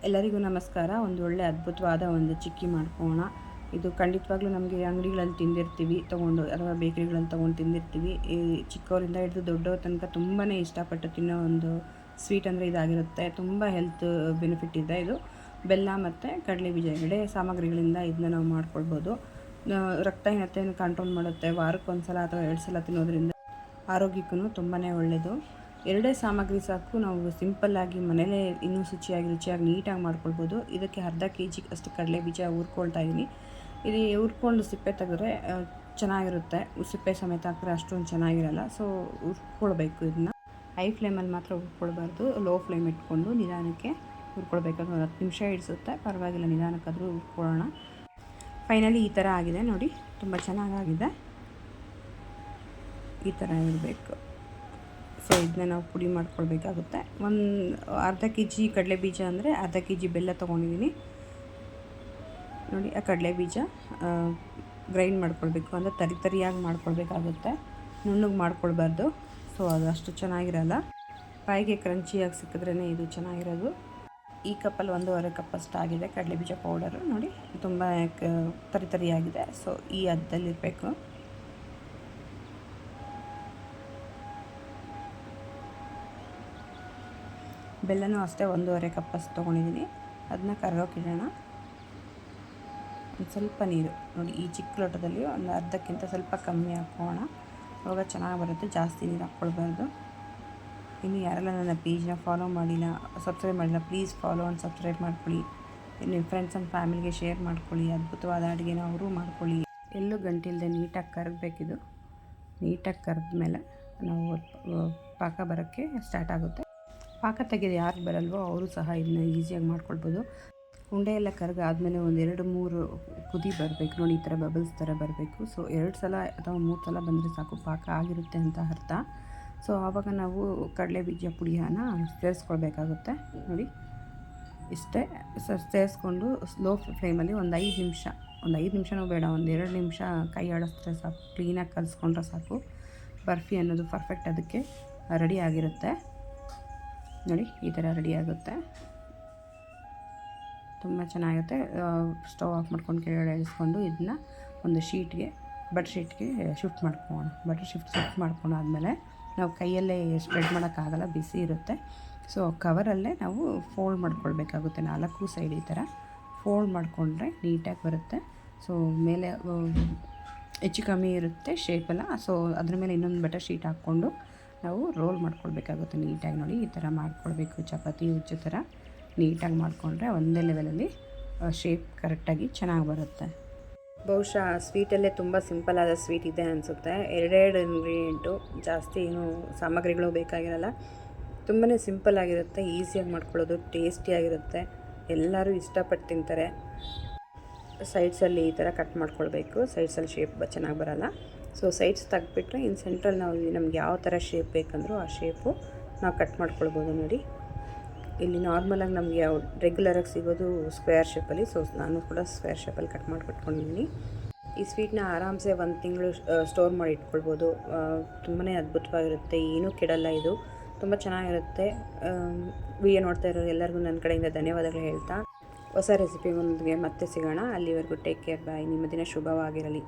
ಎಲ್ಲರಿಗೂ ನಮಸ್ಕಾರ. ಒಂದು ಒಳ್ಳೆ ಅದ್ಭುತವಾದ ಒಂದು ಚಿಕ್ಕಿ ಮಾಡ್ಕೋಣ. ಇದು ಖಂಡಿತವಾಗ್ಲೂ ನಮಗೆ ಅಂಗಡಿಗಳಲ್ಲಿ ತಿಂದಿರ್ತೀವಿ ತೊಗೊಂಡು, ಅಥವಾ ಬೇಕರಿಗಳಲ್ಲಿ ತೊಗೊಂಡು ತಿಂದಿರ್ತೀವಿ. ಈ ಚಿಕ್ಕವರಿಂದ ಹಿಡಿದು ದೊಡ್ಡವ್ರ ತನಕ ತುಂಬಾ ಇಷ್ಟಪಟ್ಟು ತಿನ್ನೋ ಒಂದು ಸ್ವೀಟ್ ಅಂದರೆ ಇದಾಗಿರುತ್ತೆ. ತುಂಬ ಹೆಲ್ತ್ ಬೆನಿಫಿಟ್ ಇದೆ. ಇದು ಬೆಲ್ಲ ಮತ್ತು ಕಡಲೆ ಬೀಜ ಎರಡೇ ಸಾಮಗ್ರಿಗಳಿಂದ ಇದನ್ನ ನಾವು ಮಾಡ್ಕೊಳ್ಬೋದು. ರಕ್ತಹೀನತೆಯನ್ನು ಕಂಟ್ರೋಲ್ ಮಾಡುತ್ತೆ. ವಾರಕ್ಕೊಂದು ಸಲ ಅಥವಾ 2 ಸಲ ತಿನ್ನೋದ್ರಿಂದ ಆರೋಗ್ಯಕ್ಕೂ ತುಂಬಾ ಒಳ್ಳೆಯದು. ಎರಡೇ ಸಾಮಗ್ರಿ ಸಾಕು, ನಾವು ಸಿಂಪಲ್ಲಾಗಿ ಮನೇಲೇ ಇನ್ನೂ ರುಚಿಯಾಗಿ ನೀಟಾಗಿ ಮಾಡ್ಕೊಳ್ಬೋದು. ಇದಕ್ಕೆ ಅರ್ಧ kg ಅಷ್ಟು ಕಡಲೆ ಬೀಜ ಹುರ್ಕೊಳ್ತಾ ಇದ್ದೀನಿ. ಇದು ಹುರ್ಕೊಂಡು ಸಿಪ್ಪೆ ತೆಗೆದ್ರೆ ಚೆನ್ನಾಗಿರುತ್ತೆ. ಸಿಪ್ಪೆ ಸಮೇತ ಹಾಕಿದ್ರೆ ಅಷ್ಟೊಂದು ಚೆನ್ನಾಗಿರಲ್ಲ. ಸೊ ಹುರ್ಕೊಳ್ಬೇಕು. ಇದನ್ನ ಹೈ ಫ್ಲೇಮಲ್ಲಿ ಮಾತ್ರ ಹುರ್ಕೊಳ್ಬಾರ್ದು. ಲೋ ಫ್ಲೇಮ್ ಇಟ್ಕೊಂಡು ನಿಧಾನಕ್ಕೆ ಹುರ್ಕೊಳ್ಬೇಕಾದ್ರೆ 10 ನಿಮಿಷ ಹಿಡಿಸುತ್ತೆ. ಪರವಾಗಿಲ್ಲ, ನಿಧಾನಕ್ಕಾದರೂ ಹುರ್ಕೊಳ್ಳೋಣ. ಫೈನಲಿ ಈ ಥರ ಆಗಿದೆ ನೋಡಿ, ತುಂಬ ಚೆನ್ನಾಗಾಗಿದೆ. ಈ ಥರ ಇರಬೇಕು. ಸೊ ಇದನ್ನ ನಾವು ಪುಡಿ ಮಾಡ್ಕೊಳ್ಬೇಕಾಗುತ್ತೆ. ಅರ್ಧ kg ಕಡಲೆ ಬೀಜ ಅಂದರೆ ಅರ್ಧ kg ಬೆಲ್ಲ ತೊಗೊಂಡಿದ್ದೀನಿ ನೋಡಿ. ಆ ಕಡಲೆ ಬೀಜ ಗ್ರೈಂಡ್ ಮಾಡ್ಕೊಳ್ಬೇಕು, ಅಂದರೆ ತರಿಯಾಗಿ ಮಾಡ್ಕೊಳ್ಬೇಕಾಗುತ್ತೆ. ನುಣ್ಣಗೆ ಮಾಡ್ಕೊಳ್ಬಾರ್ದು. ಸೊ ಅದು ಅಷ್ಟು ಚೆನ್ನಾಗಿರಲ್ಲ. ಬಾಯಿಗೆ ಕ್ರಂಚಿಯಾಗಿ ಸಿಕ್ಕಿದ್ರೇ ಇದು ಚೆನ್ನಾಗಿರೋದು. ಈ ಕಪ್ಪಲ್ಲಿ 1.5 ಕಪ್ ಅಷ್ಟು ಆಗಿದೆ ಕಡಲೆ ಬೀಜ ಪೌಡರು ನೋಡಿ. ತುಂಬ ತರಿಯಾಗಿದೆ. ಸೊ ಈ ಹದದಲ್ಲಿರಬೇಕು. ಬೆಲ್ಲನೂ ಅಷ್ಟೇ 1.5 ಕಪ್ ಅಷ್ಟು ತೊಗೊಂಡಿದ್ದೀನಿ. ಅದನ್ನ ಕರಗೋಕ್ಕಿಡೋಣ. ಒಂದು ಸ್ವಲ್ಪ ನೀರು ನೋಡಿ, ಈ ಚಿಕ್ಕ ಲೋಟದಲ್ಲಿ ಒಂದು ಅರ್ಧಕ್ಕಿಂತ ಸ್ವಲ್ಪ ಕಮ್ಮಿ ಹಾಕೋಣ. ಆವಾಗ ಚೆನ್ನಾಗಿ ಬರುತ್ತೆ. ಜಾಸ್ತಿ ನೀರು ಹಾಕ್ಕೊಳ್ಬಾರ್ದು. ಇನ್ನು ಯಾರೆಲ್ಲ ನನ್ನ ಪೇಜ್ನ ಫಾಲೋ ಮಾಡಿಲ್ಲ, ಸಬ್ಸ್ಕ್ರೈಬ್ ಮಾಡಿಲ್ಲ, ಪ್ಲೀಸ್ ಫಾಲೋ ಆ್ಯಂಡ್ ಸಬ್ಸ್ಕ್ರೈಬ್ ಮಾಡ್ಕೊಳ್ಳಿ. ನಿಮ್ಮ ಫ್ರೆಂಡ್ಸ್ ಆ್ಯಂಡ್ ಫ್ಯಾಮಿಲಿಗೆ ಶೇರ್ ಮಾಡ್ಕೊಳ್ಳಿ. ಅದ್ಭುತವಾದ ಅಡುಗೆನ ಅವರು ಮಾಡ್ಕೊಳ್ಳಿ. ಎಲ್ಲೂ ಗಂಟಿಲ್ಲದೆ ನೀಟಾಗಿ ಕರಗಬೇಕಿದು. ನೀಟಾಗಿ ಕರೆದ್ಮೇಲೆ ನಾವು ಪಾಕ ಬರೋಕ್ಕೆ ಸ್ಟಾರ್ಟ್ ಆಗುತ್ತೆ. ಪಾಕ ತೆಗೆದು ಯಾರು ಬರಲ್ವೋ ಅವರು ಸಹ ಇದನ್ನ ಈಸಿಯಾಗಿ ಮಾಡ್ಕೊಳ್ಬೋದು. ಉಂಡೆ ಎಲ್ಲ ಕರಗಾದ್ಮೇಲೆ ಒಂದು 2-3 ಕುದಿ ಬರಬೇಕು ನೋಡಿ. ಈ ಥರ ಬಬಲ್ಸ್ ಥರ ಬರಬೇಕು. ಸೊ 2 ಸಲ ಅಥವಾ 3 ಸಲ ಬಂದರೆ ಸಾಕು, ಪಾಕ ಆಗಿರುತ್ತೆ ಅಂತ ಅರ್ಥ. ಸೊ ಆವಾಗ ನಾವು ಕಡಲೆ ಬೀಜ ಪುಡಿಯನ್ನು ಸೇರಿಸ್ಕೊಳ್ಬೇಕಾಗುತ್ತೆ ನೋಡಿ. ಇಷ್ಟೇ ಸೇರಿಸ್ಕೊಂಡು ಸ್ಲೋ ಫ್ಲೇಮಲ್ಲಿ ಒಂದು 5 ನಿಮಿಷನೂ ಬೇಡ, ಒಂದು 2 ನಿಮಿಷ ಕೈ ಆಡಿಸಿದ್ರೆ ಸಾಕು. ಕ್ಲೀನಾಗಿ ಕಲಿಸ್ಕೊಂಡ್ರೆ ಸಾಕು. ಬರ್ಫಿ ಅನ್ನೋದು ಪರ್ಫೆಕ್ಟ್ ಅದಕ್ಕೆ ರೆಡಿ ಆಗಿರುತ್ತೆ ನೋಡಿ. ಈ ಥರ ರೆಡಿ ಆಗುತ್ತೆ. ತುಂಬ ಚೆನ್ನಾಗಿರುತ್ತೆ. ಸ್ಟವ್ ಆಫ್ ಮಾಡ್ಕೊಂಡು ಕೆಳಗಡೆ ಇಳಿಸ್ಕೊಂಡು ಇದನ್ನ ಒಂದು ಬಟರ್ ಶೀಟ್ಗೆ ಶಿಫ್ಟ್ ಮಾಡ್ಕೊಳ್ಳೋಣ. ಶಿಫ್ಟ್ ಮಾಡ್ಕೊಂಡಾದ್ಮೇಲೆ ನಾವು ಕೈಯಲ್ಲೇ ಸ್ಪ್ರೆಡ್ ಮಾಡೋಕ್ಕಾಗಲ್ಲ, ಬಿಸಿ ಇರುತ್ತೆ. ಸೊ ಕವರಲ್ಲೇ ನಾವು ಫೋಲ್ಡ್ ಮಾಡ್ಕೊಳ್ಬೇಕಾಗುತ್ತೆ. 4 ಸೈಡ್ ಈ ಥರ ಫೋಲ್ಡ್ ಮಾಡಿಕೊಂಡ್ರೆ ನೀಟಾಗಿ ಬರುತ್ತೆ. ಸೊ ಮೇಲೆ ಹೆಚ್ಚು ಕಮ್ಮಿ ಇರುತ್ತೆ ಶೇಪೆಲ್ಲ. ಸೊ ಅದ್ರ ಮೇಲೆ ಇನ್ನೊಂದು ಬಟರ್ ಶೀಟ್ ಹಾಕ್ಕೊಂಡು ನಾವು ರೋಲ್ ಮಾಡ್ಕೊಳ್ಬೇಕಾಗುತ್ತೆ ನೀಟಾಗಿ ನೋಡಿ. ಈ ಥರ ಮಾಡ್ಕೊಳ್ಬೇಕು. ಚಪಾತಿ ಉಚ್ಚು ಥರ ನೀಟಾಗಿ ಮಾಡಿಕೊಂಡ್ರೆ ಒಂದೇ ಲೆವೆಲಲ್ಲಿ ಶೇಪ್ ಕರೆಕ್ಟಾಗಿ ಚೆನ್ನಾಗಿ ಬರುತ್ತೆ. ಬಹುಶಃ ಸ್ವೀಟಲ್ಲೇ ತುಂಬ ಸಿಂಪಲ್ಲಾದ ಸ್ವೀಟ್ ಇದೆ ಅನಿಸುತ್ತೆ. 2 ಇಂಗ್ರೀಡಿಯೆಂಟು, ಜಾಸ್ತಿ ಏನು ಸಾಮಗ್ರಿಗಳು ಬೇಕಾಗಿರಲ್ಲ. ತುಂಬಾ ಸಿಂಪಲ್ಲಾಗಿರುತ್ತೆ, ಈಸಿಯಾಗಿ ಮಾಡ್ಕೊಳ್ಳೋದು, ಟೇಸ್ಟಿಯಾಗಿರುತ್ತೆ. ಎಲ್ಲರೂ ಇಷ್ಟಪಟ್ಟು ತಿಂತಾರೆ. ಸೈಡ್ಸಲ್ಲಿ ಈ ಥರ ಕಟ್ ಮಾಡ್ಕೊಳ್ಬೇಕು. ಸೈಡ್ಸಲ್ಲಿ ಶೇಪ್ ಚೆನ್ನಾಗಿ ಬರೋಲ್ಲ. ಸೊ ಸೈಡ್ಸ್ ತೆಗ್ದುಬಿಟ್ರೆ ಇನ್ನು ಸೆಂಟ್ರಲ್ಲಿ ನಾವು ನಮ್ಗೆ ಯಾವ ಥರ ಶೇಪ್ ಬೇಕಂದ್ರೂ ಆ ಶೇಪು ನಾವು ಕಟ್ ಮಾಡ್ಕೊಳ್ಬೋದು ನೋಡಿ. ಇಲ್ಲಿ ನಾರ್ಮಲಾಗಿ ನಮಗೆ ಯಾವ ರೆಗ್ಯುಲರಾಗಿ ಸಿಗೋದು ಸ್ಕ್ವೇರ್ ಶೇಪಲ್ಲಿ. ಸೊ ನಾನು ಕೂಡ ಸ್ಕ್ವೇರ್ ಶೇಪಲ್ಲಿ ಕಟ್ ಮಾಡಿಕೊಟ್ಕೊಂಡಿದ್ದೀನಿ. ಈ ಸ್ವೀಟ್ನ ಆರಾಮ್ಸೆ 1 ತಿಂಗಳು ಸ್ಟೋರ್ ಮಾಡಿ ಇಟ್ಕೊಳ್ಬೋದು. ತುಂಬಾ ಅದ್ಭುತವಾಗಿರುತ್ತೆ, ಏನೂ ಕೆಡಲ್ಲ. ಇದು ತುಂಬ ಚೆನ್ನಾಗಿರುತ್ತೆ. ವಿಡಿಯೋ ನೋಡ್ತಾ ಇರೋರು ಎಲ್ಲರಿಗೂ ನನ್ನ ಕಡೆಯಿಂದ ಧನ್ಯವಾದಗಳು ಹೇಳ್ತಾ, ಹೊಸ ರೆಸಿಪಿ ಒಂದಿಗೆ ಮತ್ತೆ ಸಿಗೋಣ. ಅಲ್ಲಿವರೆಗೂ ಟೇಕ್ ಕೇರ್, ಬಾಯ್. ನಿಮ್ಮ ದಿನ ಶುಭವಾಗಿರಲಿ.